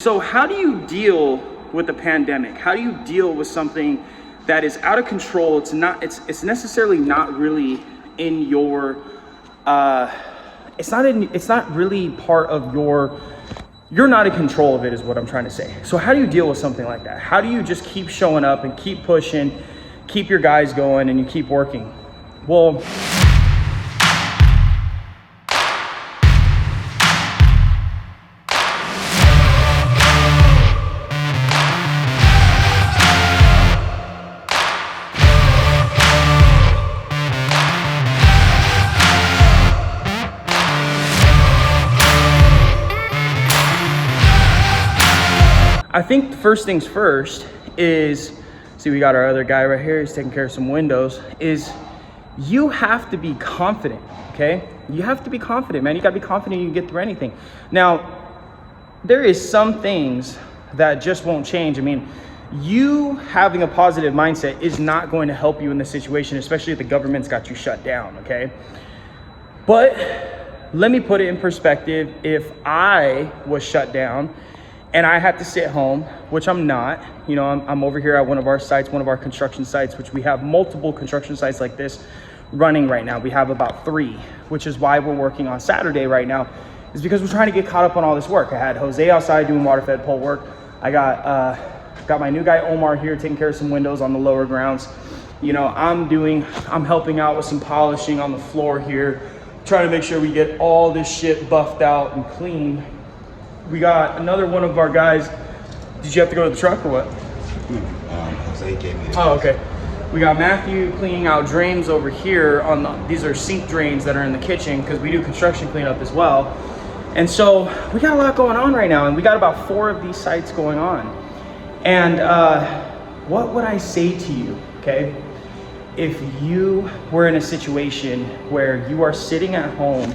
So how do you deal with the pandemic? How do you deal with something that is out of control? It's necessarily not really in your, it's not really part of you're not in control of it, is what I'm trying to say. So how do you deal with something like that? How do you just keep showing up and keep pushing, keep your guys going, and you keep working? Well, I think first things first is, see, we got our other guy right here, he's taking care of some windows, is you have to be confident, okay? You have to be confident, man. You gotta be confident you can get through anything. Now, there is some things that just won't change. I mean, you having a positive mindset is not going to help you in this situation, especially if the government's got you shut down, okay? But let me put it in perspective. If I was shut down and I had to sit home, which I'm not, you know, I'm over here at one of our sites, one of our construction sites, which we have multiple construction sites like this running right now. We have about 3, which is why we're working on Saturday right now, is because we're trying to get caught up on all this work. I had Jose outside doing water fed pole work. I got my new guy Omar here taking care of some windows on the lower grounds. You know, I'm helping out with some polishing on the floor here, trying to make sure we get all this shit buffed out and clean. We got another one of our guys. Did you have to go to the truck or what? Jose gave me. Oh, okay. We got Matthew cleaning out drains over here these are sink drains that are in the kitchen, because we do construction cleanup as well. And so we got a lot going on right now, and we got about 4 of these sites going on. And what would I say to you, okay? If you were in a situation where you are sitting at home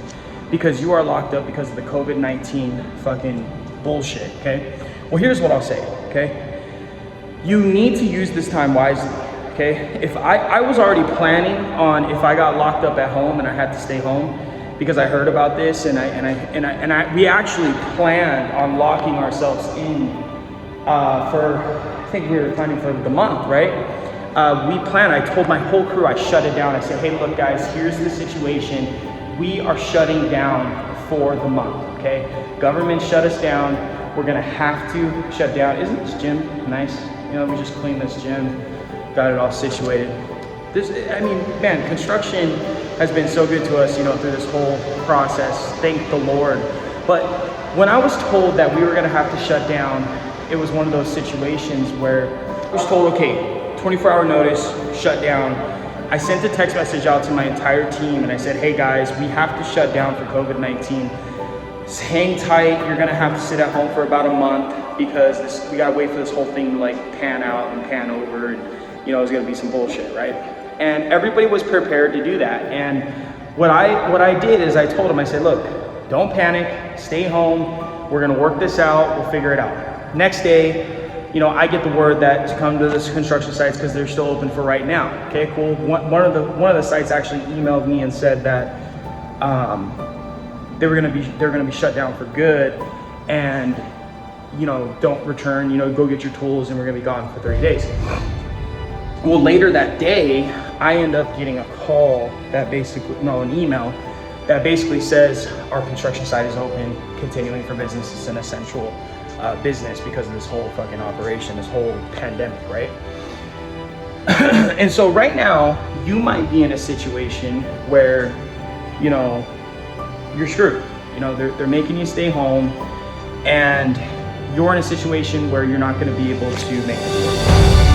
because you are locked up because of the COVID-19 fucking bullshit, okay? Well, here's what I'll say, okay? You need to use this time wisely, okay? If I was already planning on, if I got locked up at home and I had to stay home because I heard about this, and we actually planned on locking ourselves in I think we were planning for the month, right? I told my whole crew, I shut it down. I said, hey, look guys, here's the situation. We are shutting down for the month, okay? Government shut us down. We're gonna have to shut down. Isn't this gym nice? You know, we just cleaned this gym, got it all situated. I mean, man, construction has been so good to us, you know, through this whole process. Thank the Lord. But when I was told that we were gonna have to shut down, it was one of those situations where I was told, okay, 24-hour notice, shut down. I sent a text message out to my entire team and I said, hey guys, we have to shut down for COVID-19. Hang tight, you're gonna have to sit at home for about a month because we gotta wait for this whole thing to like pan out and pan over, and you know, it's gonna be some bullshit, right? And everybody was prepared to do that. And what I did is I told them, I said, look, don't panic, stay home, we're gonna work this out, we'll figure it out. Next day, you know, I get the word that to come to this construction sites because they're still open for right now. Okay, cool. One of the sites actually emailed me and said that they're gonna be shut down for good, and you know, don't return. You know, go get your tools, and we're gonna be gone for 30 days. Well, later that day, I end up getting a call that an email that basically says our construction site is open, continuing for business. It's an essential business because of this whole fucking operation, this whole pandemic, right? And so right now, you might be in a situation where, you know, you're screwed. You know, they're making you stay home, and you're in a situation where you're not gonna be able to make this work.